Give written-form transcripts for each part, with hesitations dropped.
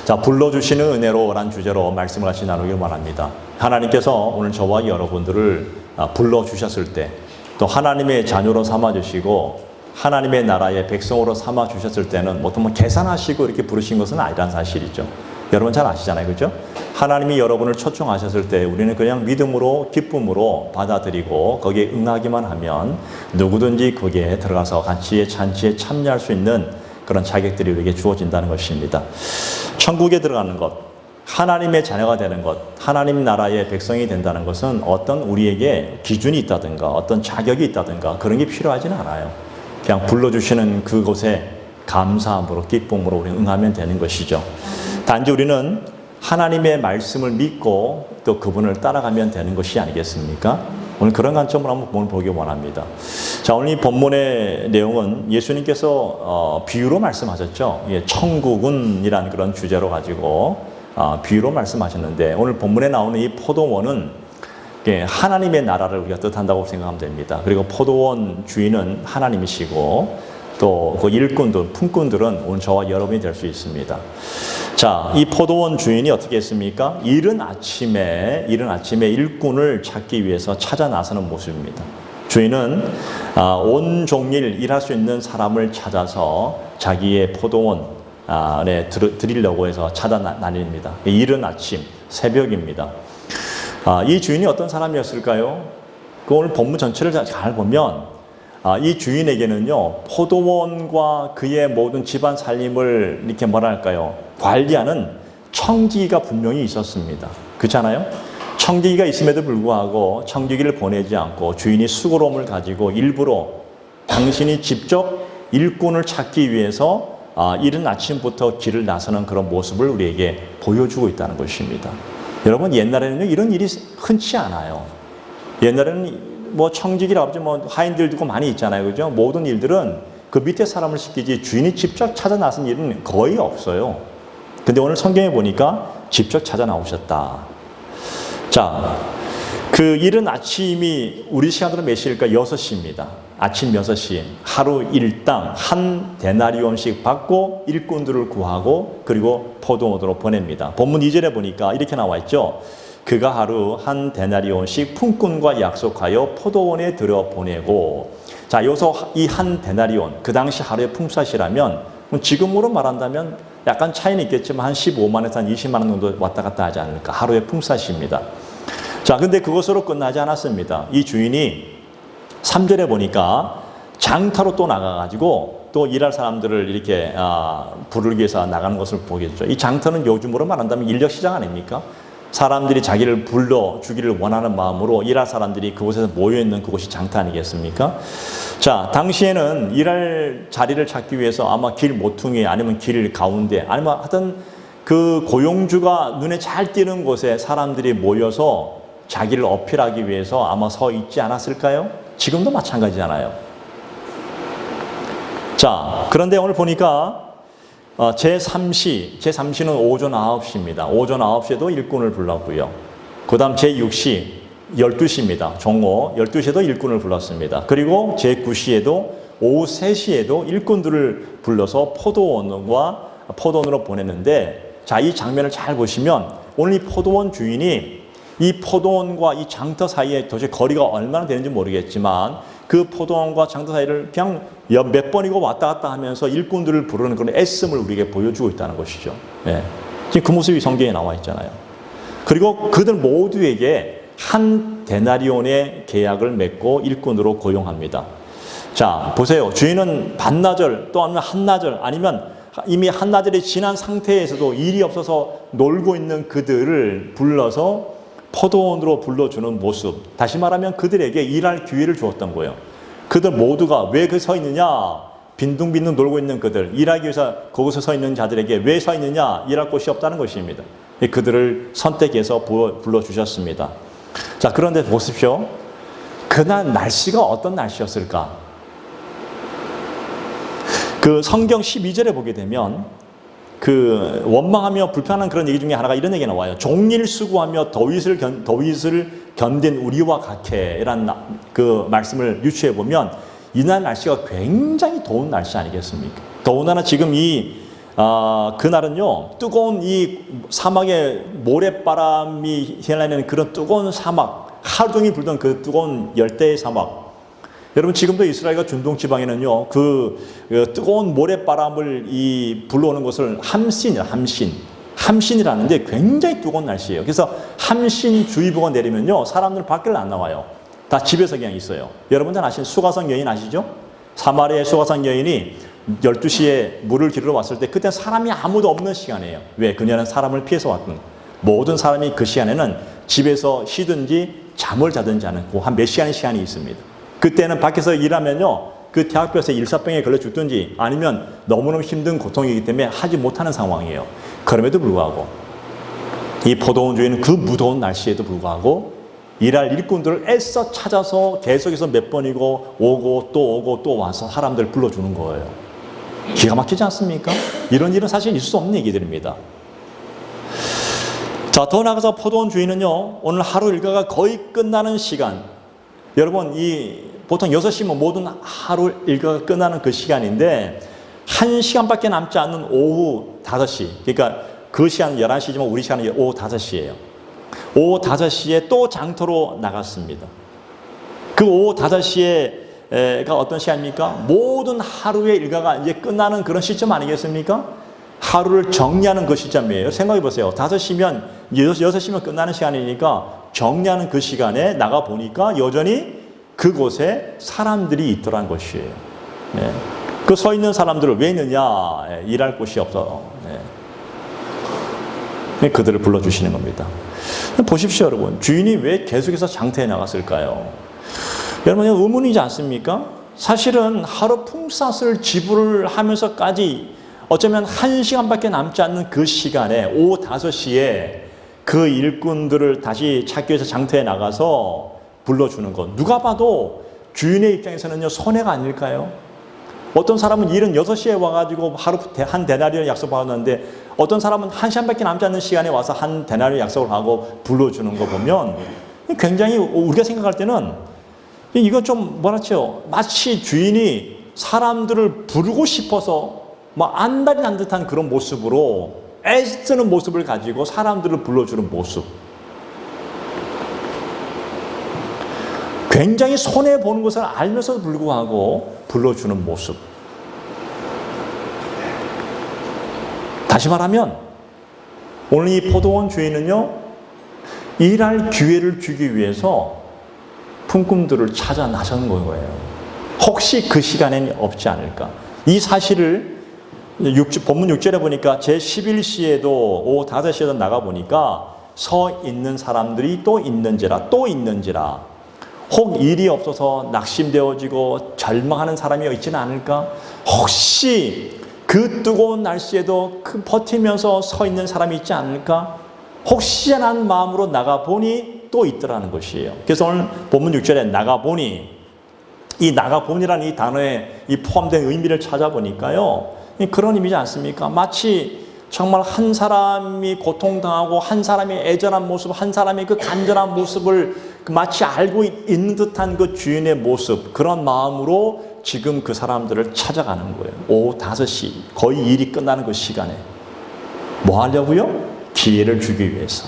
자, 불러주시는 은혜로라는 주제로 말씀을 같이 나누길 원합니다. 하나님께서 오늘 저와 여러분들을 불러주셨을 때, 또 하나님의 자녀로 삼아주시고 하나님의 나라의 백성으로 삼아주셨을 때는 보통 계산하시고 이렇게 부르신 것은 아니란 사실이죠. 여러분 잘 아시잖아요, 그죠? 하나님이 여러분을 초청하셨을 때 우리는 그냥 믿음으로, 기쁨으로 받아들이고 거기에 응하기만 하면 누구든지 거기에 들어가서 같이 잔치에 참여할 수 있는 그런 자격들이 우리에게 주어진다는 것입니다. 천국에 들어가는 것, 하나님의 자녀가 되는 것, 하나님 나라의 백성이 된다는 것은 어떤 우리에게 기준이 있다든가 어떤 자격이 있다든가 그런 게 필요하지는 않아요. 그냥 불러주시는 그곳에 감사함으로, 기쁨으로 우리 응하면 되는 것이죠. 단지 우리는 하나님의 말씀을 믿고 또 그분을 따라가면 되는 것이 아니겠습니까? 오늘 그런 관점으로 한번 보기 원합니다. 자, 오늘 이 본문의 내용은 예수님께서 비유로 말씀하셨죠. 천국은이란 그런 주제로 가지고 비유로 말씀하셨는데, 오늘 본문에 나오는 이 포도원은 하나님의 나라를 우리가 뜻한다고 생각하면 됩니다. 그리고 포도원 주인은 하나님이시고 또 그 일꾼들, 품꾼들은 오늘 저와 여러분이 될 수 있습니다. 자, 이 포도원 주인이 어떻게 했습니까? 이른 아침에 일꾼을 찾기 위해서 찾아 나서는 모습입니다. 주인은 온 종일 일할 수 있는 사람을 찾아서 자기의 포도원에 드리려고 해서 찾아다닙니다. 이른 아침, 새벽입니다. 이 주인이 어떤 사람이었을까요? 오늘 본문 전체를 잘 보면 이 주인에게는요, 포도원과 그의 모든 집안 살림을 이렇게 관리하는 청지기가 분명히 있었습니다. 그렇잖아요? 청지기가 있음에도 불구하고 청지기를 보내지 않고 주인이 수고로움을 가지고 일부러 당신이 직접 일꾼을 찾기 위해서 이른 아침부터 길을 나서는 그런 모습을 우리에게 보여주고 있다는 것입니다. 여러분, 옛날에는 이런 일이 흔치 않아요. 옛날에는 청직이라고 하죠. 하인들도 많이 있잖아요. 그죠? 모든 일들은 그 밑에 사람을 시키지 주인이 직접 찾아 나선 일은 거의 없어요. 근데 오늘 성경에 보니까 직접 찾아 나오셨다. 자, 그 이른 아침이 우리 시간으로 몇 시일까? 6시입니다. 아침 6시. 하루 일당 한 데나리온씩 받고 일꾼들을 구하고 그리고 포도원으로 보냅니다. 본문 2절에 보니까 이렇게 나와 있죠. 그가 하루 한 데나리온씩 품꾼과 약속하여 포도원에 들여보내고, 자, 여기서 이 한 데나리온, 그 당시 하루의 품삯이라면 지금으로 말한다면 약간 차이는 있겠지만 한 15만에서 한 20만 원 정도 왔다 갔다 하지 않을까. 하루의 품삯입니다. 자, 근데 그것으로 끝나지 않았습니다. 이 주인이 3절에 보니까 장터로 또 나가가지고 또 일할 사람들을 이렇게 부르기 위해서 나가는 것을 보겠죠. 이 장터는 요즘으로 말한다면 인력시장 아닙니까? 사람들이 자기를 불러주기를 원하는 마음으로 일할 사람들이 그곳에서 모여있는 그곳이 장터 아니겠습니까? 자, 당시에는 일할 자리를 찾기 위해서 아마 길 모퉁이 아니면 길 가운데 아니면 하여튼 그 고용주가 눈에 잘 띄는 곳에 사람들이 모여서 자기를 어필하기 위해서 아마 서 있지 않았을까요? 지금도 마찬가지잖아요. 자, 그런데 오늘 보니까 제3시는 오전 9시입니다. 오전 9시에도 일꾼을 불렀고요. 그 다음 제6시, 12시입니다. 종오 12시에도 일꾼을 불렀습니다. 그리고 제9시에도 오후 3시에도 일꾼들을 불러서 포도원으로 보냈는데, 자, 이 장면을 잘 보시면 오늘 이 포도원 주인이 이 포도원과 이 장터 사이에 도대체 거리가 얼마나 되는지 모르겠지만 그 포도원과 장터 사이를 그냥 몇 번이고 왔다 갔다 하면서 일꾼들을 부르는 그런 애씀을 우리에게 보여주고 있다는 것이죠. 예. 지금 그 모습이 성경에 나와 있잖아요. 그리고 그들 모두에게 한 데나리온의 계약을 맺고 일꾼으로 고용합니다. 자, 보세요. 주인은 반나절 또 아니면 한나절 아니면 이미 한나절이 지난 상태에서도 일이 없어서 놀고 있는 그들을 불러서 포도원으로 불러주는 모습. 다시 말하면 그들에게 일할 기회를 주었던 거예요. 그들 모두가 왜 그 서 있느냐? 빈둥빈둥 놀고 있는 그들, 일하기 위해서 거기서 서 있는 자들에게 왜 서 있느냐? 일할 곳이 없다는 것입니다. 그들을 선택해서 불러주셨습니다. 자, 그런데 보십시오. 그날 날씨가 어떤 날씨였을까? 그 성경 12절에 보게 되면 그 원망하며 불편한 그런 얘기 중에 하나가 이런 얘기가 나와요. 종일 수고하며 더윗을 견딘 우리와 같게라는 그 말씀을 유추해 보면 이날 날씨가 굉장히 더운 날씨 아니겠습니까? 더군다나 지금 이 그날은요, 뜨거운 이 사막의 모래바람이 휘날리는 그런 뜨거운 사막, 하루 종일 불던 그 뜨거운 열대의 사막. 여러분, 지금도 이스라엘과 중동 지방에는요, 그 뜨거운 모래바람을 불러오는 것을 함신이라는데 굉장히 뜨거운 날씨예요. 그래서 함신주의보가 내리면요, 사람들은 밖을 안 나와요. 다 집에서 그냥 있어요. 여러분들 아시는 수가성 여인 아시죠? 사마리아의 수가성 여인이 12시에 물을 기르러 왔을 때 그때 사람이 아무도 없는 시간이에요. 왜? 그녀는 사람을 피해서 왔던. 모든 사람이 그 시간에는 집에서 쉬든지 잠을 자든지 하는 한 몇 시간의 시간이 있습니다. 그때는 밖에서 일하면요, 그 대학교에서 일사병에 걸려 죽든지 아니면 너무너무 힘든 고통이기 때문에 하지 못하는 상황이에요. 그럼에도 불구하고 이 포도원 주인은 그 무더운 날씨에도 불구하고 일할 일꾼들을 애써 찾아서 계속해서 몇 번이고 오고 또 와서 사람들을 불러주는 거예요. 기가 막히지 않습니까? 이런 일은 사실 있을 수 없는 얘기들입니다. 자, 더 나아가서 포도원 주인은요, 오늘 하루 일과가 거의 끝나는 시간, 여러분, 보통 6시면 모든 하루 일과가 끝나는 그 시간인데 1시간밖에 남지 않는 오후 5시, 그러니까 그 시간 11시지만 우리 시간은 오후 5시예요. 오후 5시에 또 장터로 나갔습니다. 그 오후 5시에가 어떤 시간입니까? 모든 하루의 일과가 이제 끝나는 그런 시점 아니겠습니까? 하루를 정리하는 그 시점이에요. 생각해 보세요. 5시면, 6시면 끝나는 시간이니까 정리하는 그 시간에 나가보니까 여전히 그곳에 사람들이 있더란 것이에요. 네. 그 서 있는 사람들을 왜 있느냐? 네. 일할 곳이 없어. 네. 그들을 불러주시는 겁니다. 보십시오, 여러분. 주인이 왜 계속해서 장터에 나갔을까요? 여러분, 의문이지 않습니까? 사실은 하루 품삯을 지불을 하면서까지 어쩌면 1시간밖에 남지 않는 그 시간에 오후 5시에 그 일꾼들을 다시 찾기 위해서 장터에 나가서 불러주는 것. 누가 봐도 주인의 입장에서는요, 손해가 아닐까요? 어떤 사람은 일은 6시에 와가지고 하루 한 데나리온 약속 받았는데 어떤 사람은 1시간밖에 남지 않는 시간에 와서 한 데나리온 약속을 하고 불러주는 거 보면 굉장히 우리가 생각할 때는 이거 좀 뭐랄지요, 마치 주인이 사람들을 부르고 싶어서 안달이 난 듯한 그런 모습으로 애쓰는 모습을 가지고 사람들을 불러주는 모습. 굉장히 손해보는 것을 알면서도 불구하고 불러주는 모습. 다시 말하면 오늘 이 포도원 주인은요, 일할 기회를 주기 위해서 품꾼들을 찾아 나선 거예요. 혹시 그 시간에는 없지 않을까. 이 사실을 본문 6절에 보니까 제11시에도 오후 5시에도 나가보니까 서 있는 사람들이 또 있는지라 혹 일이 없어서 낙심되어지고 절망하는 사람이 있지는 않을까? 혹시 그 뜨거운 날씨에도 버티면서 서 있는 사람이 있지 않을까? 혹시라는 마음으로 나가보니 또 있더라는 것이에요. 그래서 오늘 본문 6절에 나가보니, 이 나가보니라는 이 단어에 이 포함된 의미를 찾아보니까요, 그런 의미지 않습니까? 마치 정말 한 사람이 고통당하고 한 사람의 애절한 모습, 한 사람의 그 간절한 모습을 마치 알고 있는 듯한 그 주인의 모습, 그런 마음으로 지금 그 사람들을 찾아가는 거예요. 오후 5시, 거의 일이 끝나는 그 시간에. 뭐 하려고요? 기회를 주기 위해서.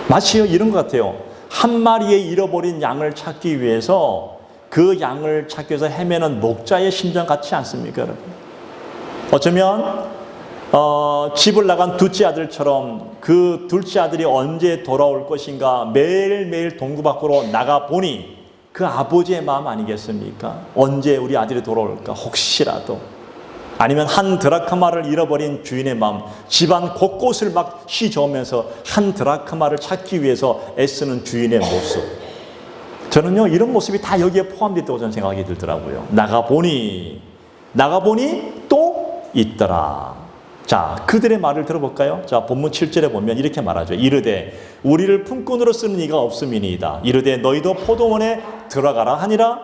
마치 이런 것 같아요. 한 마리의 잃어버린 양을 찾기 위해서 그 양을 찾기 위해서 헤매는 목자의 심정 같지 않습니까, 여러분? 어쩌면 집을 나간 둘째 아들처럼 그 둘째 아들이 언제 돌아올 것인가 매일매일 동구 밖으로 나가보니 그 아버지의 마음 아니겠습니까? 언제 우리 아들이 돌아올까 혹시라도. 아니면 한 드라크마를 잃어버린 주인의 마음, 집안 곳곳을 막 휘저으면서 한 드라크마를 찾기 위해서 애쓰는 주인의 모습. 저는요, 이런 모습이 다 여기에 포함되었다고 저는 생각이 들더라고요. 나가보니 또 있더라. 자, 그들의 말을 들어볼까요? 자, 본문 7절에 보면 이렇게 말하죠. 이르되 우리를 품꾼으로 쓰는 이가 없음이니이다. 이르되 너희도 포도원에 들어가라 하니라.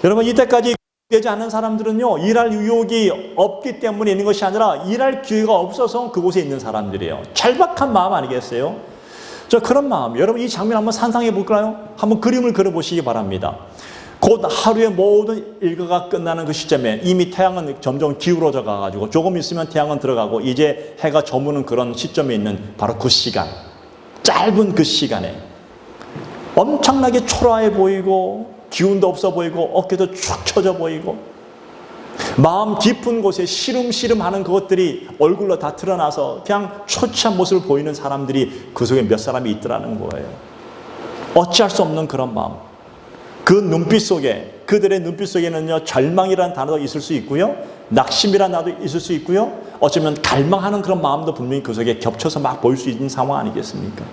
여러분, 이때까지 되지 않은 사람들은요, 일할 의욕이 없기 때문에 있는 것이 아니라 일할 기회가 없어서 그곳에 있는 사람들이에요. 절박한 마음 아니겠어요? 그런 마음, 여러분 이 장면 한번 상상해 볼까요? 한번 그림을 그려보시기 바랍니다. 곧 하루의 모든 일과가 끝나는 그 시점에 이미 태양은 점점 기울어져 가가지고 조금 있으면 태양은 들어가고 이제 해가 저무는 그런 시점에 있는 바로 그 시간, 짧은 그 시간에 엄청나게 초라해 보이고 기운도 없어 보이고 어깨도 축 처져 보이고 마음 깊은 곳에 시름시름하는 그것들이 얼굴로 다 드러나서 그냥 초췌한 모습을 보이는 사람들이 그 속에 몇 사람이 있더라는 거예요. 어찌할 수 없는 그런 마음. 그 눈빛 속에, 그들의 눈빛 속에는요, 절망이라는 단어도 있을 수 있고요, 낙심이라는 단어도 있을 수 있고요, 어쩌면 갈망하는 그런 마음도 분명히 그 속에 겹쳐서 막 보일 수 있는 상황 아니겠습니까?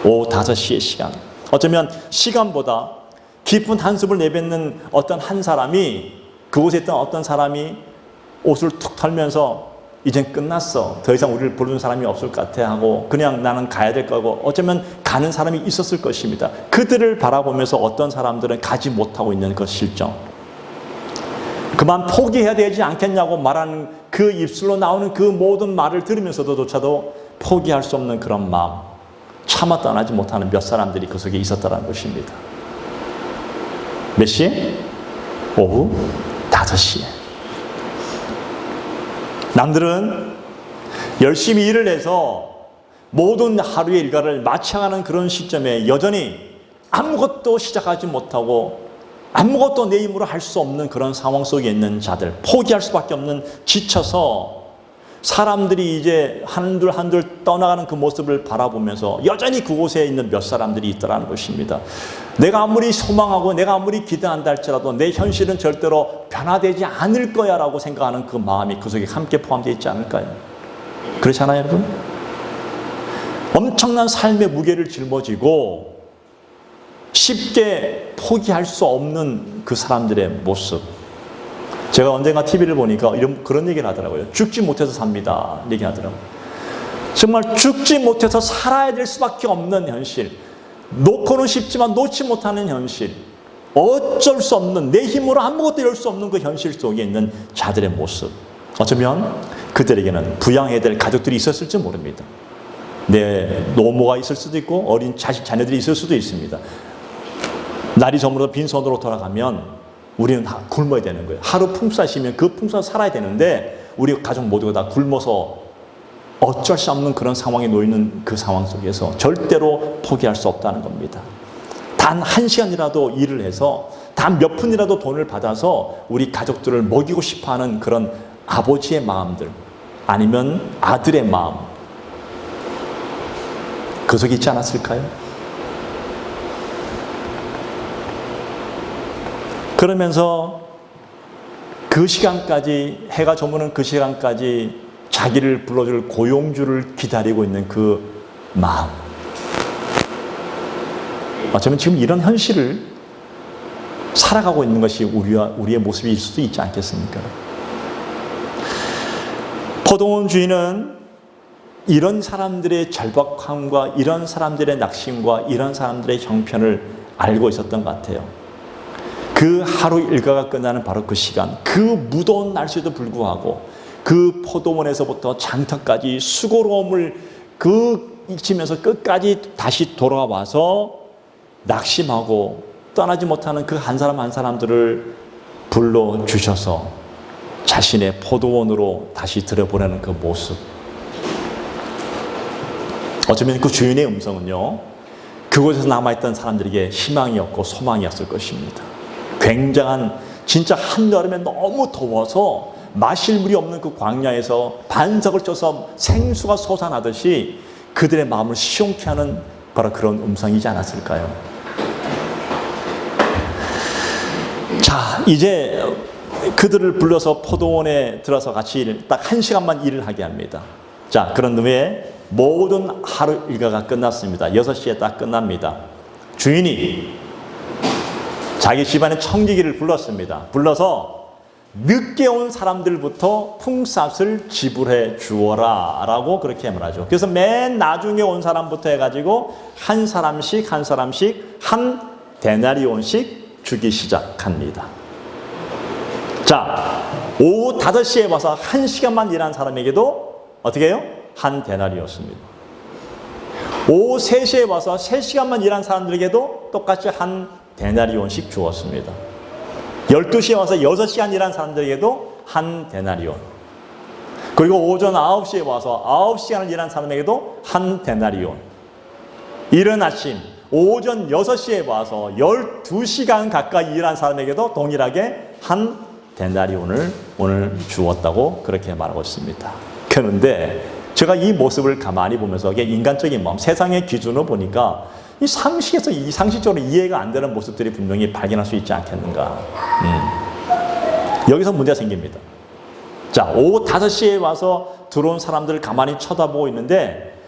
오후 5시의 시간. 어쩌면 시간보다 깊은 한숨을 내뱉는 어떤 한 사람이, 그곳에 있던 어떤 사람이 옷을 툭 털면서 이젠 끝났어, 더 이상 우리를 부르는 사람이 없을 것 같아 하고 그냥 나는 가야 될 거고, 어쩌면 가는 사람이 있었을 것입니다. 그들을 바라보면서 어떤 사람들은 가지 못하고 있는 그 실정, 그만 포기해야 되지 않겠냐고 말하는 그 입술로 나오는 그 모든 말을 들으면서도조차도 포기할 수 없는 그런 마음, 차마 떠나지 못하는 몇 사람들이 그 속에 있었다는 것입니다. 몇 시? 오후 5시에. 남들은 열심히 일을 해서 모든 하루의 일과를 마쳐가는 그런 시점에 여전히 아무것도 시작하지 못하고 아무것도 내 힘으로 할 수 없는 그런 상황 속에 있는 자들, 포기할 수밖에 없는, 지쳐서 사람들이 이제 한둘 한둘 떠나가는 그 모습을 바라보면서 여전히 그곳에 있는 몇 사람들이 있더라는 것입니다. 내가 아무리 소망하고 내가 아무리 기대한다 할지라도 내 현실은 절대로 변화되지 않을 거야 라고 생각하는 그 마음이 그 속에 함께 포함되어 있지 않을까요? 그렇지 않아요, 여러분? 엄청난 삶의 무게를 짊어지고 쉽게 포기할 수 없는 그 사람들의 모습. 제가 언젠가 TV를 보니까 그런 얘기를 하더라고요. 죽지 못해서 삽니다 얘기하더라고요. 정말 죽지 못해서 살아야 될 수밖에 없는 현실, 놓고는 싶지만 놓지 못하는 현실, 어쩔 수 없는, 내 힘으로 아무것도 이룰 수 없는 그 현실 속에 있는 자들의 모습. 어쩌면 그들에게는 부양해야 될 가족들이 있었을지 모릅니다. 내 노모가 있을 수도 있고 어린 자녀들이 있을 수도 있습니다. 날이 저물어 빈손으로 돌아가면 우리는 다 굶어야 되는 거예요. 하루 품삯이면 그 품삯 살아야 되는데 우리 가족 모두가 다 굶어서 어쩔 수 없는 그런 상황에 놓이는 그 상황 속에서 절대로 포기할 수 없다는 겁니다. 단 1시간이라도 일을 해서 단 몇 푼이라도 돈을 받아서 우리 가족들을 먹이고 싶어하는 그런 아버지의 마음들, 아니면 아들의 마음, 그 속에 있지 않았을까요? 그러면서 그 시간까지, 해가 저무는 그 시간까지 자기를 불러줄 고용주를 기다리고 있는 그 마음. 어쩌면 지금 이런 현실을 살아가고 있는 것이 우리의 모습일 수도 있지 않겠습니까? 포도원 주인은 이런 사람들의 절박함과 이런 사람들의 낙심과 이런 사람들의 형편을 알고 있었던 것 같아요. 그 하루 일과가 끝나는 바로 그 시간, 그 무더운 날씨에도 불구하고 그 포도원에서부터 장터까지 수고로움을 잊으면서 끝까지 다시 돌아와서 낙심하고 떠나지 못하는 그 한 사람 한 사람들을 불러주셔서 자신의 포도원으로 다시 들여보내는 그 모습. 어쩌면 그 주인의 음성은요, 그곳에서 남아있던 사람들에게 희망이었고 소망이었을 것입니다. 굉장한, 진짜 한여름에 너무 더워서 마실 물이 없는 그 광야에서 반석을 쳐서 생수가 솟아나듯이 그들의 마음을 시원케 하는 바로 그런 음성이지 않았을까요? 자, 이제 그들을 불러서 포도원에 들어서 같이 딱 1시간만 일을 하게 합니다. 자, 그런 후에 모든 하루 일과가 끝났습니다. 6시에 딱 끝납니다. 주인이 자기 집안의 청지기를 불렀습니다. 불러서 늦게 온 사람들부터 품삯을 지불해 주어라 라고 그렇게 말하죠. 그래서 맨 나중에 온 사람부터 해가지고 한 사람씩 한 데나리온씩 주기 시작합니다. 자, 오후 5시에 와서 1시간만 일한 사람에게도 어떻게 해요? 한 데나리였습니다. 오후 3시에 와서 3시간만 일한 사람들에게도 똑같이 한 데나리온씩 주었습니다. 12시에 와서 6시간 일한 사람들에게도 한 데나리온. 그리고 오전 9시에 와서 9시간을 일한 사람에게도 한 데나리온. 이른 아침 오전 6시에 와서 12시간 가까이 일한 사람에게도 동일하게 한 데나리온을 오늘 주었다고 그렇게 말하고 있습니다. 그런데 제가 이 모습을 가만히 보면서 이게 인간적인 마음, 세상의 기준으로 보니까 이 상식적으로 이해가 안 되는 모습들이 분명히 발견할 수 있지 않겠는가. 여기서 문제가 생깁니다. 자, 오후 5시에 와서 들어온 사람들을 가만히 쳐다보고 있는데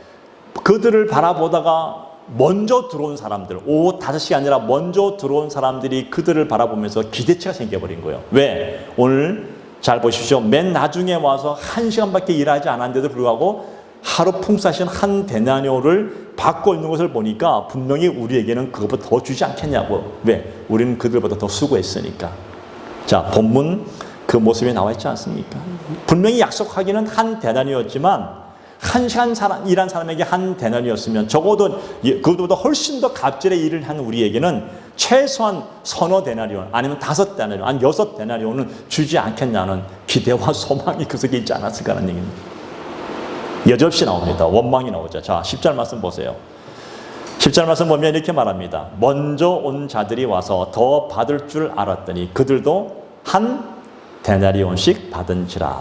그들을 바라보다가 먼저 들어온 사람들, 오후 5시가 아니라 먼저 들어온 사람들이 그들을 바라보면서 기대치가 생겨버린 거예요. 왜? 오늘 잘 보십시오. 맨 나중에 와서 1시간밖에 일하지 않았는데도 불구하고 하루 풍사신 한 데나리온을 받고 있는 것을 보니까 분명히 우리에게는 그것보다 더 주지 않겠냐고. 왜? 우리는 그들보다 더 수고했으니까. 자, 본문 그 모습이 나와 있지 않습니까? 분명히 약속하기는 한 데나리온이었지만 1시간 일한 사람에게 한 데나리온이었으면 적어도 그것보다 훨씬 더 갑절의 일을 한 우리에게는 최소한 서너 데나리온 아니면 5 데나리온 아니면 6 데나리온은 주지 않겠냐는 기대와 소망이 그 속에 있지 않았을까 하는 얘기입니다. 여지없이 나옵니다. 원망이 나오죠. 자, 10절 말씀 보세요. 10절 말씀 보면 이렇게 말합니다. 먼저 온 자들이 와서 더 받을 줄 알았더니 그들도 한 데나리온씩 받은지라.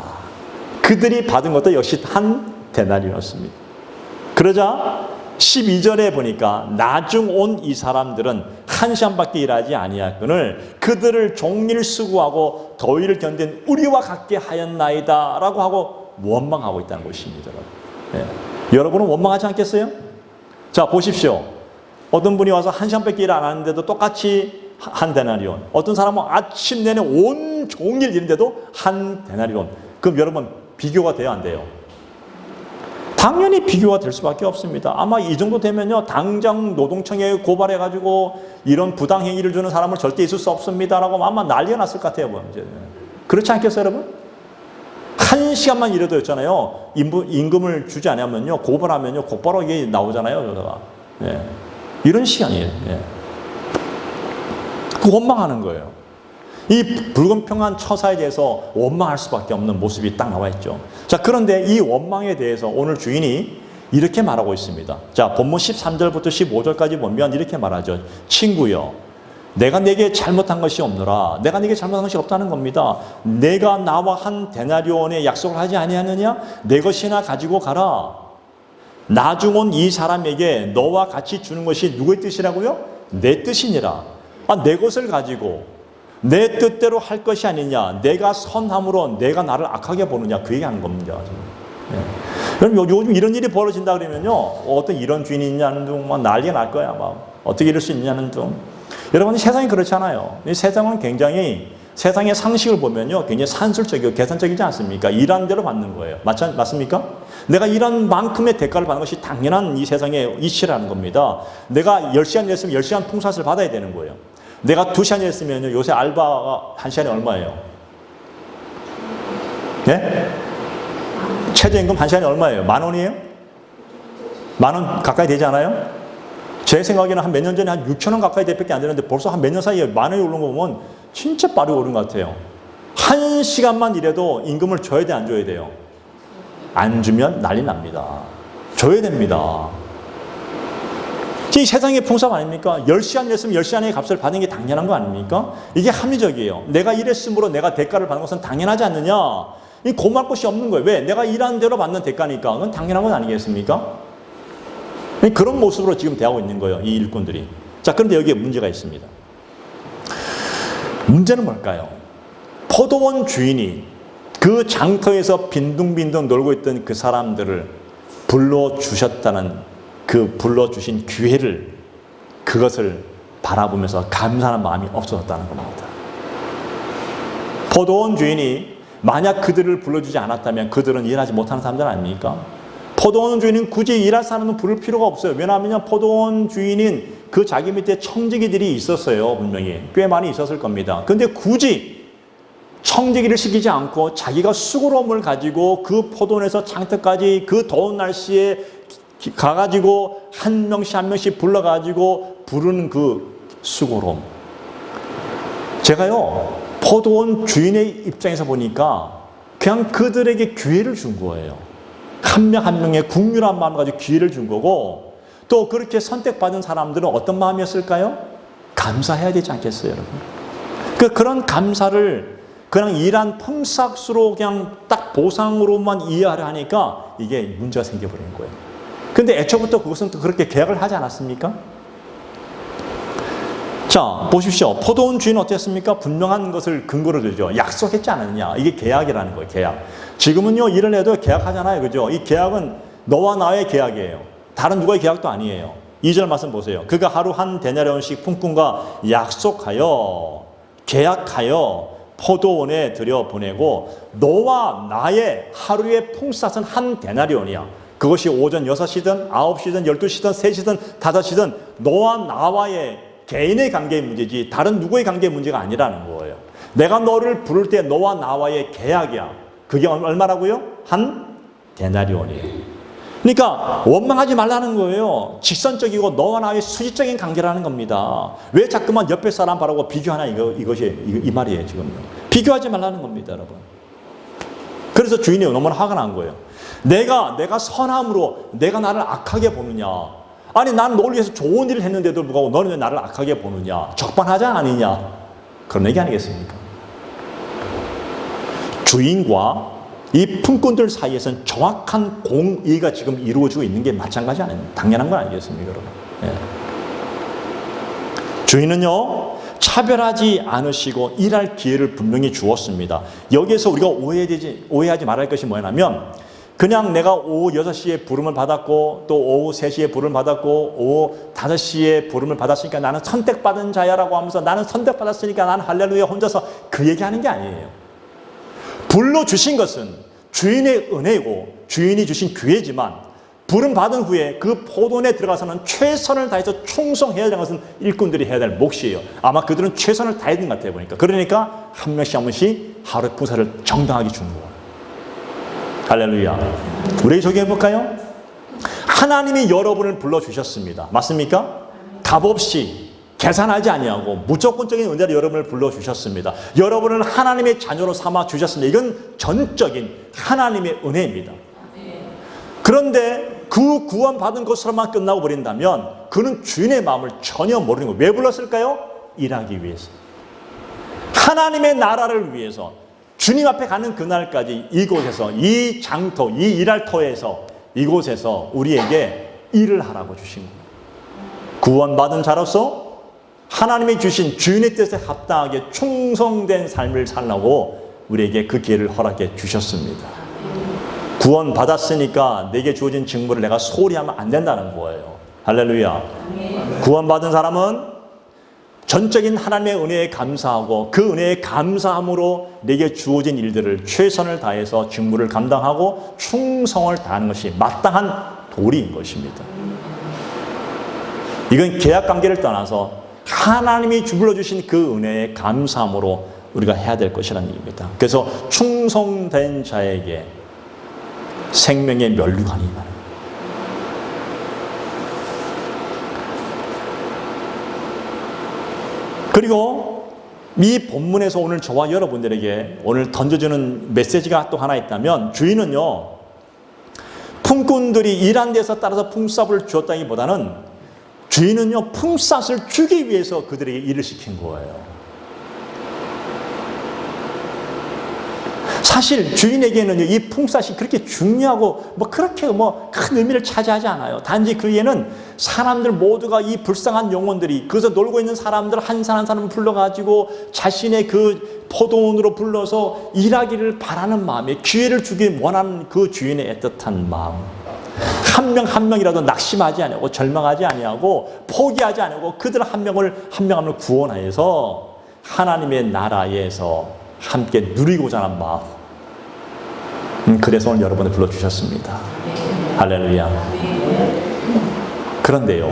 그들이 받은 것도 역시 한 데나리온이었습니다. 그러자 12절에 보니까 나중 온 이 사람들은 1시간밖에 일하지 아니하거늘 그들을 종일 수고하고 더위를 견딘 우리와 같게 하였나이다 라고 하고 원망하고 있다는 것입니다. 네. 여러분은 원망하지 않겠어요? 자, 보십시오. 어떤 분이 와서 1시간밖에 일 안 하는데도 똑같이 한 데나리온. 어떤 사람은 아침 내내 온 종일 일인데도 한 데나리온. 그럼 여러분 비교가 돼야 안 돼요? 당연히 비교가 될 수밖에 없습니다. 아마 이 정도 되면요, 당장 노동청에 고발해가지고 이런 부당행위를 주는 사람을 절대 있을 수 없습니다라고 아마 난리가 났을 것 같아요. 그렇지 않겠어요, 여러분? 1시간만 일해도 있잖아요. 임금을 주지 않으면요, 고발하면요, 곧바로 이게 나오잖아요, 여기다가. 예. 이런 시간이에요. 예. 그 원망하는 거예요. 이 불공평한 처사에 대해서 원망할 수밖에 없는 모습이 딱 나와 있죠. 자, 그런데 이 원망에 대해서 오늘 주인이 이렇게 말하고 있습니다. 자, 본문 13절부터 15절까지 보면 이렇게 말하죠. 친구여, 내가 내게 잘못한 것이 없노라. 내가 내게 잘못한 것이 없다는 겁니다. 내가 나와 한 데나리온의 약속을 하지 아니하느냐? 내 것이나 가지고 가라. 나중 온 이 사람에게 너와 같이 주는 것이 누구의 뜻이라고요? 내 뜻이니라. 아, 내 것을 가지고 내 뜻대로 할 것이 아니냐. 내가 선함으로 내가 나를 악하게 보느냐. 그 얘기하는 겁니다. 그럼 요즘 이런 일이 벌어진다 그러면요, 어떤 이런 주인이 있냐는 둥 막 난리가 날 거야. 막 어떻게 이럴 수 있냐는 둥. 여러분, 세상이 그렇잖아요. 이 세상은 굉장히, 세상의 상식을 보면요, 굉장히 산술적이고 계산적이지 않습니까? 일한 대로 받는 거예요. 맞습니까? 내가 일한 만큼의 대가를 받는 것이 당연한 이 세상의 이치라는 겁니다. 내가 10시간 일했으면 10시간 풍사를 받아야 되는 거예요. 내가 2시간 일했으면 요새 알바가 1시간에 얼마예요? 예? 최저임금 1시간에 얼마예요? 10,000원이에요? 10,000원 가까이 되지 않아요? 제 생각에는 한 몇 년 전에 한 6,000원 가까이 밖에 안 되는데 벌써 한 몇 년 사이에 10,000원이 오른 거 보면 진짜 빠르게 오른 것 같아요. 1시간만 일해도 임금을 줘야 돼, 안 줘야 돼요? 안 주면 난리 납니다. 줘야 됩니다. 이 세상의 풍습 아닙니까? 10시간 일했으면 10시간의 값을 받는 게 당연한 거 아닙니까? 이게 합리적이에요. 내가 일했으므로 내가 대가를 받는 것은 당연하지 않느냐? 이 고말 것이 없는 거예요. 왜? 내가 일한 대로 받는 대가니까. 그건 당연한 건 아니겠습니까? 그런 모습으로 지금 대하고 있는 거예요, 이 일꾼들이. 자, 그런데 여기에 문제가 있습니다. 문제는 뭘까요? 포도원 주인이 그 장터에서 빈둥빈둥 놀고 있던 그 사람들을 불러주셨다는 그 불러주신 기회를, 그것을 바라보면서 감사하는 마음이 없어졌다는 겁니다. 포도원 주인이 만약 그들을 불러주지 않았다면 그들은 일하지 못하는 사람들 아닙니까? 포도원 주인은 굳이 일할 사람은 부를 필요가 없어요. 왜냐하면 포도원 주인은 그 자기 밑에 청지기들이 있었어요. 분명히 꽤 많이 있었을 겁니다. 그런데 굳이 청지기를 시키지 않고 자기가 수고로움을 가지고 그 포도원에서 장터까지 그 더운 날씨에 가가지고 한 명씩 한 명씩 불러가지고 부르는 그 수고로움. 제가요, 포도원 주인의 입장에서 보니까 그냥 그들에게 기회를 준 거예요. 한 명 한 명의 국률한 마음 가지고 기회를 준 거고, 또 그렇게 선택받은 사람들은 어떤 마음이었을까요? 감사해야 되지 않겠어요, 여러분? 그런 감사를 그냥 일한 펌삭수로 그냥 딱 보상으로만 이해하려 하니까 이게 문제가 생겨버린 거예요. 근데 애초부터 그것은 또 그렇게 계약을 하지 않았습니까? 자, 보십시오. 포도원 주인은 어땠습니까? 분명한 것을 근거로 들죠. 약속했지 않았느냐. 이게 계약이라는 거예요, 계약. 지금은요, 일을 해도 계약하잖아요. 그죠? 이 계약은 너와 나의 계약이에요. 다른 누구의 계약도 아니에요. 2절 말씀 보세요. 그가 하루 한 데나리온씩 품꾼과 약속하여, 계약하여 포도원에 들여보내고 너와 나의 하루의 품삯은 한 데나리온이야. 그것이 오전 6시든 9시든 12시든 3시든 5시든 너와 나와의 개인의 관계의 문제지 다른 누구의 관계의 문제가 아니라는 거예요. 내가 너를 부를 때 너와 나와의 계약이야. 그게 얼마라고요? 한 데나리온이에요. 그러니까 원망하지 말라는 거예요. 직선적이고 너와 나의 수직적인 관계라는 겁니다. 왜 자꾸만 옆에 사람 바라고 비교하나 이 말이에요, 지금요. 비교하지 말라는 겁니다, 여러분. 그래서 주인이 너무나 화가 난 거예요. 내가 선함으로 내가 나를 악하게 보느냐. 아니 난 너를 위해서 좋은 일을 했는데도 불구하고 너는 왜 나를 악하게 보느냐. 적반하장 아니냐. 그런 얘기 아니겠습니까? 주인과 이 품꾼들 사이에서는 정확한 공의가 지금 이루어지고 있는 게 마찬가지 아닙니까? 당연한 건 아니겠습니까, 여러분? 예. 주인은요, 차별하지 않으시고 일할 기회를 분명히 주었습니다. 여기에서 우리가 오해하지 말아야 할 것이 뭐냐면, 그냥 내가 오후 6시에 부름을 받았고, 또 오후 3시에 부름을 받았고, 오후 5시에 부름을 받았으니까 나는 선택받은 자야라고 하면서 나는 선택받았으니까 나는 할렐루야 혼자서 그 얘기하는 게 아니에요. 불러주신 것은 주인의 은혜고 주인이 주신 기회지만 부름받은 후에 그 포도원에 들어가서는 최선을 다해서 충성해야 되는 것은 일꾼들이 해야 될 몫이에요. 아마 그들은 최선을 다했던 것 같아요, 보니까. 그러니까 한 명씩 한 명씩 하루의 봉사를 정당하게 준 거예요. 할렐루야. 우리 저기 해볼까요? 하나님이 여러분을 불러주셨습니다. 맞습니까? 값없이 계산하지 아니하고 무조건적인 은혜로 여러분을 불러주셨습니다. 여러분을 하나님의 자녀로 삼아 주셨습니다. 이건 전적인 하나님의 은혜입니다. 그런데 그 구원받은 것으로만 끝나고 버린다면 그는 주인의 마음을 전혀 모르는 거예요. 왜 불렀을까요? 일하기 위해서. 하나님의 나라를 위해서 주님 앞에 가는 그날까지 이곳에서 이 장터, 이 일할 터에서 이곳에서 우리에게 일을 하라고 주신 거예요. 구원받은 자로서 하나님이 주신 주인의 뜻에 합당하게 충성된 삶을 살라고 우리에게 그 기회를 허락해 주셨습니다. 구원받았으니까 내게 주어진 직무를 내가 소홀히 하면 안 된다는 거예요. 할렐루야. 구원받은 사람은 전적인 하나님의 은혜에 감사하고 그 은혜에 감사함으로 내게 주어진 일들을 최선을 다해서 직무를 감당하고 충성을 다하는 것이 마땅한 도리인 것입니다. 이건 계약관계를 떠나서 하나님이 불러주신 그 은혜에 감사함으로 우리가 해야 될 것이라는 얘기입니다. 그래서 충성된 자에게 생명의 면류관이 임하는 거예요. 그리고 이 본문에서 오늘 저와 여러분들에게 오늘 던져주는 메시지가 또 하나 있다면 주인은요, 품꾼들이 일한 데서 따라서 품삯을 주었다기보다는 주인은요, 품삯을 주기 위해서 그들에게 일을 시킨 거예요. 사실 주인에게는요, 이 품삯이 그렇게 중요하고 그렇게 큰 의미를 차지하지 않아요. 단지 그에는 사람들 모두가 이 불쌍한 영혼들이 그래서 놀고 있는 사람들 한 사람을 불러가지고 자신의 그 포도원으로 불러서 일하기를 바라는 마음에 기회를 주기 원하는 그 주인의 애틋한 마음. 한 명 한 명이라도 낙심하지 아니하고 절망하지 아니하고 포기하지 아니하고 그들 한 명을 구원하여서 하나님의 나라에서 함께 누리고자 하는 마음. 그래서 오늘 여러분을 불러주셨습니다. 할렐루야. 그런데요,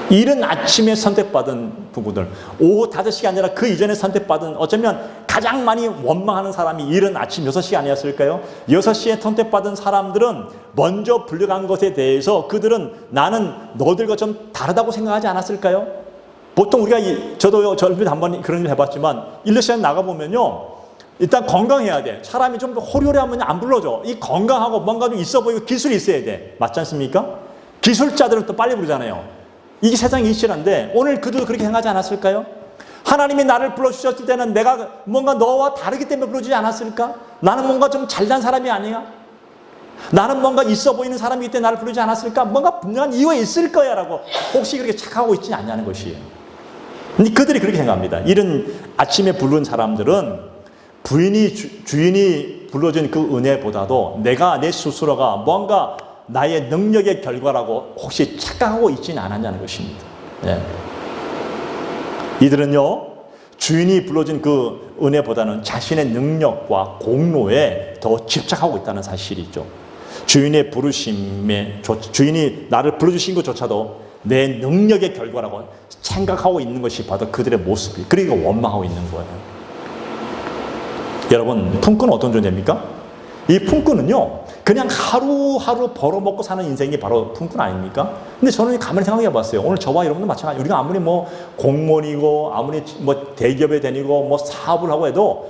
이른 아침에 선택받은 부부들, 오후 5시가 아니라 그 이전에 선택받은, 어쩌면 가장 많이 원망하는 사람이 이른 아침 6시 아니었을까요? 6시에 선택받은 사람들은 먼저 불려간 것에 대해서 그들은 나는 너들과 좀 다르다고 생각하지 않았을까요? 보통 우리가 저도 젊을 때 한번 그런 일 해봤지만 일러시간 나가보면요. 일단 건강해야 돼. 사람이 좀 호리호리하면 안 불러줘. 이 건강하고 뭔가 좀 있어 보이고 기술이 있어야 돼. 맞지 않습니까? 기술자들은 또 빨리 부르잖아요. 이게 세상이 이치란데 오늘 그도 그렇게 행하지 않았을까요? 하나님이 나를 불러주셨을 때는 내가 뭔가 너와 다르기 때문에 불러주지 않았을까? 나는 뭔가 좀 잘난 사람이 아니야? 나는 뭔가 있어 보이는 사람이기 때문에 나를 부르지 않았을까? 뭔가 분명한 이유가 있을 거야 라고 혹시 그렇게 착각하고 있지 않냐는 것이에요. 근데 그들이 그렇게 생각합니다. 이런 아침에 부른 사람들은 주인이 불러준 그 은혜보다도 내 스스로가 뭔가 나의 능력의 결과라고 혹시 착각하고 있지는 않았냐는 것입니다. 예. 이들은요, 주인이 불러준 그 은혜보다는 자신의 능력과 공로에 더 집착하고 있다는 사실이죠. 주인의 부르심에, 주인이 나를 불러주신 것조차도 내 능력의 결과라고 생각하고 있는 것이 바로 그들의 모습이, 그러니까 원망하고 있는 거예요. 여러분, 품꾼은 어떤 존재입니까? 이 품꾼은요, 그냥 하루하루 벌어먹고 사는 인생이 바로 품꾼 아닙니까? 근데 저는 가만히 생각해 봤어요. 오늘 저와 여러분도 마찬가지. 우리가 아무리 뭐 공무원이고, 아무리 뭐 대기업에 다니고, 뭐 사업을 하고 해도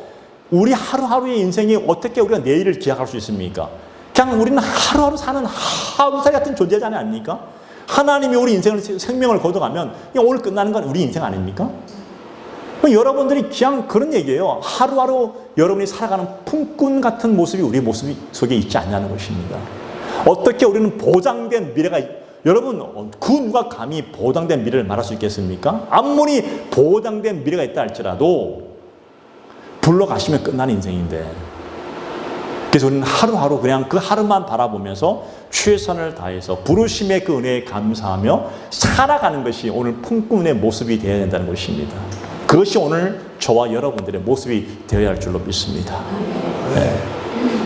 우리 하루하루의 인생이 어떻게 우리가 내일을 기약할 수 있습니까? 그냥 우리는 하루하루 사는 하루살이 같은 존재지 아닙니까? 하나님이 우리 인생을, 생명을 거둬가면 오늘 끝나는 건 우리 인생 아닙니까? 여러분들이 그냥 그런 얘기예요. 하루하루 여러분이 살아가는 품꾼 같은 모습이 우리 모습 속에 있지 않냐는 것입니다. 어떻게 우리는 보장된 미래가, 여러분, 그 누가 감히 보장된 미래를 말할 수 있겠습니까? 아무리 보장된 미래가 있다 할지라도 불러가시면 끝나는 인생인데, 그래서 우리는 하루하루 그냥 그 하루만 바라보면서 최선을 다해서 부르심의 그 은혜에 감사하며 살아가는 것이 오늘 품꾼의 모습이 되어야 된다는 것입니다. 그것이 오늘 저와 여러분들의 모습이 되어야 할 줄로 믿습니다. 네.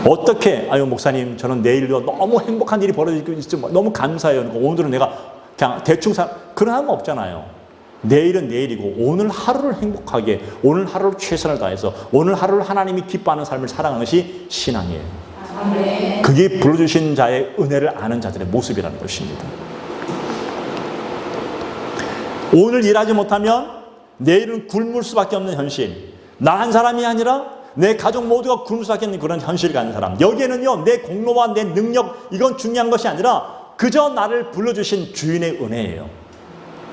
어떻게, 아유, 목사님, 저는 내일도 너무 행복한 일이 벌어지고 있죠. 너무 감사해요. 오늘은 내가 그냥 대충 그런 사람은 없잖아요. 내일은 내일이고, 오늘 하루를 행복하게, 오늘 하루를 최선을 다해서, 오늘 하루를 하나님이 기뻐하는 삶을 살아가는 것이 신앙이에요. 그게 불러주신 자의 은혜를 아는 자들의 모습이라는 것입니다. 오늘 일하지 못하면 내일은 굶을 수밖에 없는 현실. 나 한 사람이 아니라 내 가족 모두가 굶을 수밖에 없는 그런 현실을 가진 사람. 여기에는요, 내 공로와 내 능력, 이건 중요한 것이 아니라 그저 나를 불러주신 주인의 은혜예요.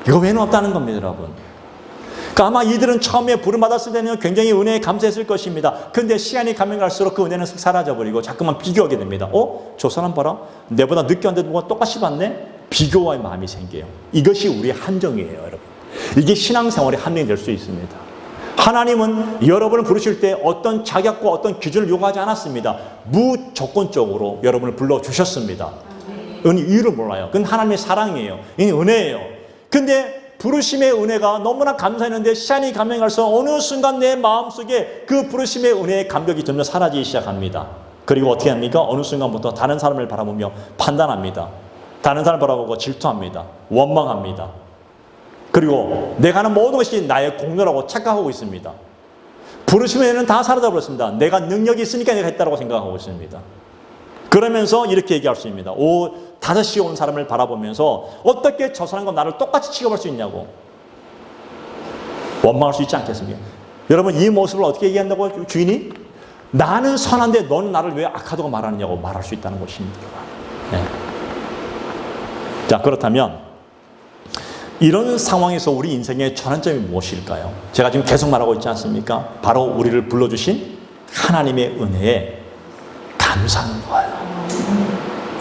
이거 외에는 없다는 겁니다, 여러분. 그러니까 아마 이들은 처음에 부름받았을 때는 굉장히 은혜에 감사했을 것입니다. 그런데 시간이 가면 갈수록 그 은혜는 사라져버리고 자꾸만 비교하게 됩니다. 저 사람 봐라. 내보다 늦게 왔는데 누가 똑같이 받네? 비교와의 마음이 생겨요. 이것이 우리의 한정이에요, 여러분. 이게 신앙생활의 한정이 될 수 있습니다. 하나님은 여러분을 부르실 때 어떤 자격과 어떤 기준을 요구하지 않았습니다. 무조건적으로 여러분을 불러주셨습니다. 이유를 몰라요. 그건 하나님의 사랑이에요. 이 은혜예요. 근데 부르심의 은혜가 너무나 감사했는데 시간이 가면 갈수록 어느 순간 내 마음속에 그 부르심의 은혜의 감격이 점점 사라지기 시작합니다. 그리고 어떻게 합니까? 어느 순간부터 다른 사람을 바라보며 판단합니다. 다른 사람을 바라보고 질투합니다. 원망합니다. 그리고 내가 하는 모든 것이 나의 공로라고 착각하고 있습니다. 부르심의 은혜는 다 사라져버렸습니다. 내가 능력이 있으니까 내가 했다고 생각하고 있습니다. 그러면서 이렇게 얘기할 수 있습니다. 5시에 온 사람을 바라보면서 어떻게 저 사람과 나를 똑같이 취급할 수 있냐고 원망할 수 있지 않겠습니까? 여러분, 이 모습을 어떻게 얘기한다고 주인이? 나는 선한데 너는 나를 왜 악하다고 말하느냐고 말할 수 있다는 것입니다. 네. 자, 그렇다면 이런 상황에서 우리 인생의 전환점이 무엇일까요? 제가 지금 계속 말하고 있지 않습니까? 바로 우리를 불러주신 하나님의 은혜에 감사하는 거예요.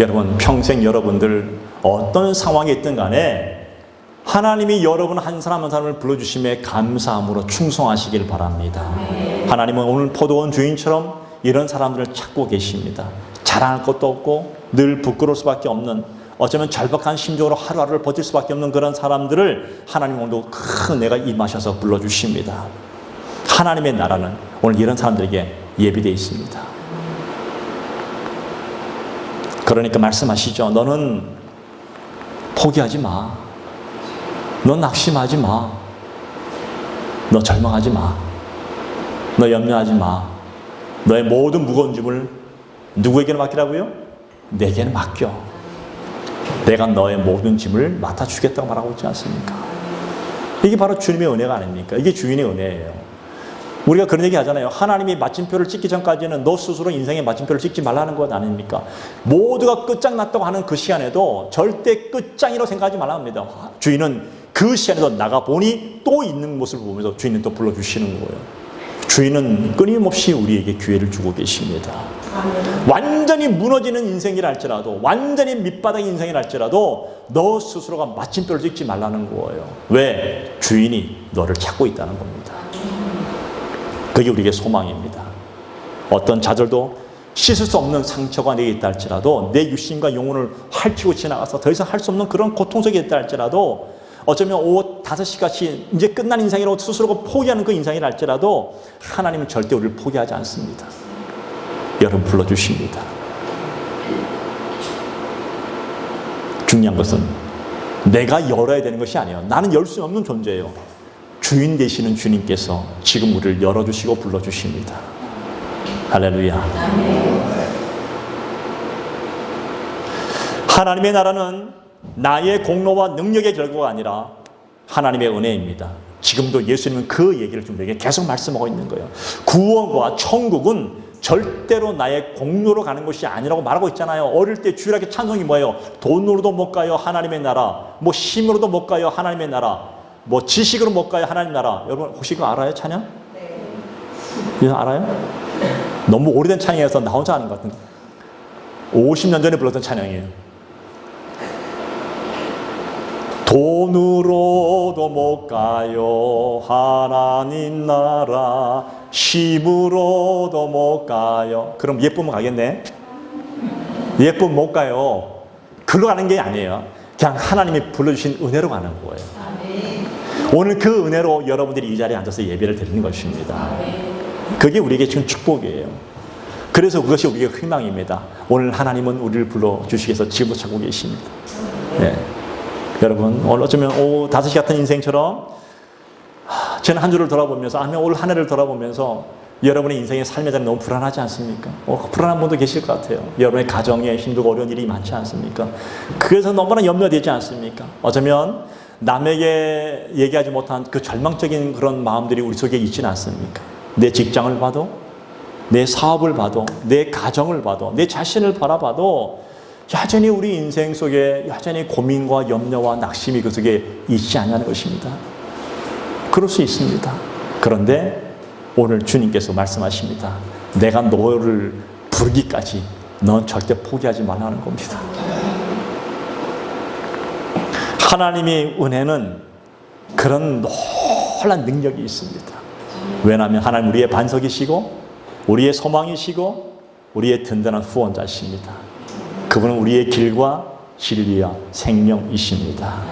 여러분, 평생 여러분들 어떤 상황에 있든 간에 하나님이 여러분 한 사람 한 사람을 불러주심에 감사함으로 충성하시길 바랍니다. 하나님은 오늘 포도원 주인처럼 이런 사람들을 찾고 계십니다. 자랑할 것도 없고 늘 부끄러울 수밖에 없는, 어쩌면 절박한 심정으로 하루하루를 버틸 수밖에 없는 그런 사람들을 하나님 오늘도 큰 은혜가 임하셔서 불러주십니다. 하나님의 나라는 오늘 이런 사람들에게 예비되어 있습니다. 그러니까 말씀하시죠. 너는 포기하지 마. 너 낙심하지 마. 너 절망하지 마. 너 염려하지 마. 너의 모든 무거운 짐을 누구에게는 맡기라고요? 내게는 맡겨. 내가 너의 모든 짐을 맡아주겠다고 말하고 있지 않습니까? 이게 바로 주님의 은혜가 아닙니까? 이게 주인의 은혜예요. 우리가 그런 얘기 하잖아요. 하나님이 마침표를 찍기 전까지는 너 스스로 인생의 마침표를 찍지 말라는 것 아닙니까? 모두가 끝장났다고 하는 그 시간에도 절대 끝장이라고 생각하지 말라는 겁니다. 주인은 그 시간에도 나가보니 또 있는 모습을 보면서 주인은 또 불러주시는 거예요. 주인은 끊임없이 우리에게 기회를 주고 계십니다. 완전히 무너지는 인생이라 할지라도, 완전히 밑바닥 인생이라 할지라도 너 스스로가 마침표를 찍지 말라는 거예요. 왜? 주인이 너를 찾고 있다는 겁니다. 그게 우리에게 소망입니다. 어떤 좌절도 씻을 수 없는 상처가 내게 있다 할지라도, 내 육신과 영혼을 핥히고 지나가서 더 이상 할 수 없는 그런 고통 속에 있다 할지라도, 어쩌면 오후 5시까지 이제 끝난 인생이라고 스스로가 포기하는 그 인생이라 할지라도 하나님은 절대 우리를 포기하지 않습니다. 여러분 불러주십니다. 중요한 것은 내가 열어야 되는 것이 아니에요. 나는 열 수 없는 존재예요. 주인 되시는 주님께서 지금 우리를 열어주시고 불러주십니다. 할렐루야. 하나님의 나라는 나의 공로와 능력의 결과가 아니라 하나님의 은혜입니다. 지금도 예수님은 그 얘기를 좀 우리에게 계속 말씀하고 있는 거예요. 구원과 천국은 절대로 나의 공로로 가는 것이 아니라고 말하고 있잖아요. 어릴 때 주일학교 찬송이 뭐예요? 돈으로도 못 가요 하나님의 나라, 뭐 힘으로도 못 가요 하나님의 나라, 뭐 지식으로 못 가요 하나님 나라. 여러분 혹시 그거 알아요? 찬양? 네. 이거 알아요? 너무 오래된 찬양이어서 나 혼자 아는 것 같은데 50년 전에 불렀던 찬양이에요. 돈으로도 못 가요 하나님 나라, 힘으로도 못 가요. 그럼 예쁘면 가겠네? 예쁘면 못 가요. 글로 가는 게 아니에요. 그냥 하나님이 불러주신 은혜로 가는 거예요. 오늘 그 은혜로 여러분들이 이 자리에 앉아서 예배를 드리는 것입니다. 그게 우리에게 지금 축복이에요. 그래서 그것이 우리의 희망입니다. 오늘 하나님은 우리를 불러주시기 위해서 지금도 찾고 계십니다. 네. 여러분 오늘 어쩌면 오후 5시 같은 인생처럼 저는 한 주를 돌아보면서 아니면 올 한 해를 돌아보면서 여러분의 인생의 삶의 자리 너무 불안하지 않습니까? 불안한 분도 계실 것 같아요. 여러분의 가정에 힘들고 어려운 일이 많지 않습니까? 그래서 너무나 염려되지 않습니까? 어쩌면 남에게 얘기하지 못한 그 절망적인 그런 마음들이 우리 속에 있지는 않습니까? 내 직장을 봐도, 내 사업을 봐도, 내 가정을 봐도, 내 자신을 바라봐도 여전히 우리 인생 속에 여전히 고민과 염려와 낙심이 그 속에 있지 않냐는 것입니다. 그럴 수 있습니다. 그런데 오늘 주님께서 말씀하십니다. 내가 너를 부르기까지 넌 절대 포기하지 말라는 겁니다. 하나님의 은혜는 그런 놀라운 능력이 있습니다. 왜냐하면 하나님 우리의 반석이시고 우리의 소망이시고 우리의 든든한 후원자십니다. 그분은 우리의 길과 진리와 생명이십니다.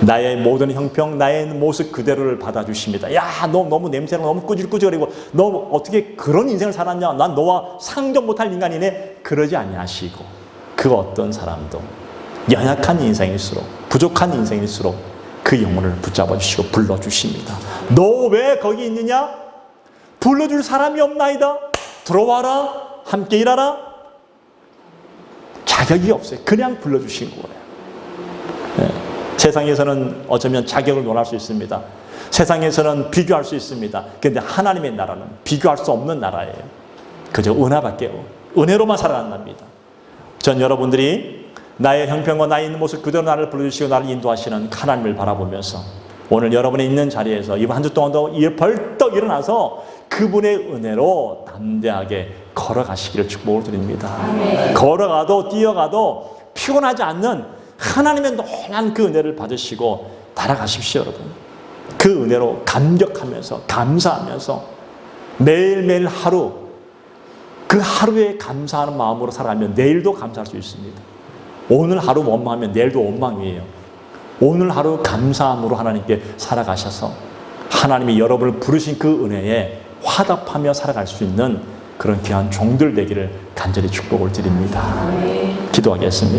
나의 모든 형평, 나의 모습 그대로를 받아주십니다. 야, 너 너무 냄새가 너무 꾸질꾸질거리고 너 어떻게 그런 인생을 살았냐? 난 너와 상종 못할 인간이네. 그러지 아니하시고 그 어떤 사람도 연약한 인생일수록 부족한 인생일수록 그 영혼을 붙잡아 주시고 불러주십니다. 너 왜 거기 있느냐? 불러줄 사람이 없나이다. 들어와라. 함께 일하라. 자격이 없어요. 그냥 불러주신 거예요. 네. 세상에서는 어쩌면 자격을 논할 수 있습니다. 세상에서는 비교할 수 있습니다. 그런데 하나님의 나라는 비교할 수 없는 나라예요. 그저 은혜밖에 은혜로만 살아간답니다. 전 여러분들이 나의 형편과 나의 있는 모습 그대로 나를 불러주시고 나를 인도하시는 하나님을 바라보면서 오늘 여러분이 있는 자리에서 이번 한 주 동안도 벌떡 일어나서 그분의 은혜로 담대하게 걸어가시기를 축복을 드립니다. 아멘. 걸어가도 뛰어가도 피곤하지 않는 하나님의 놀라운 그 은혜를 받으시고 달아가십시오, 여러분. 그 은혜로 감격하면서 감사하면서 매일매일 하루 그 하루에 감사하는 마음으로 살아가면 내일도 감사할 수 있습니다. 오늘 하루 원망하면 내일도 원망이에요. 오늘 하루 감사함으로 하나님께 살아가셔서 하나님이 여러분을 부르신 그 은혜에 화답하며 살아갈 수 있는 그런 귀한 종들 되기를 간절히 축복을 드립니다. 기도하겠습니다.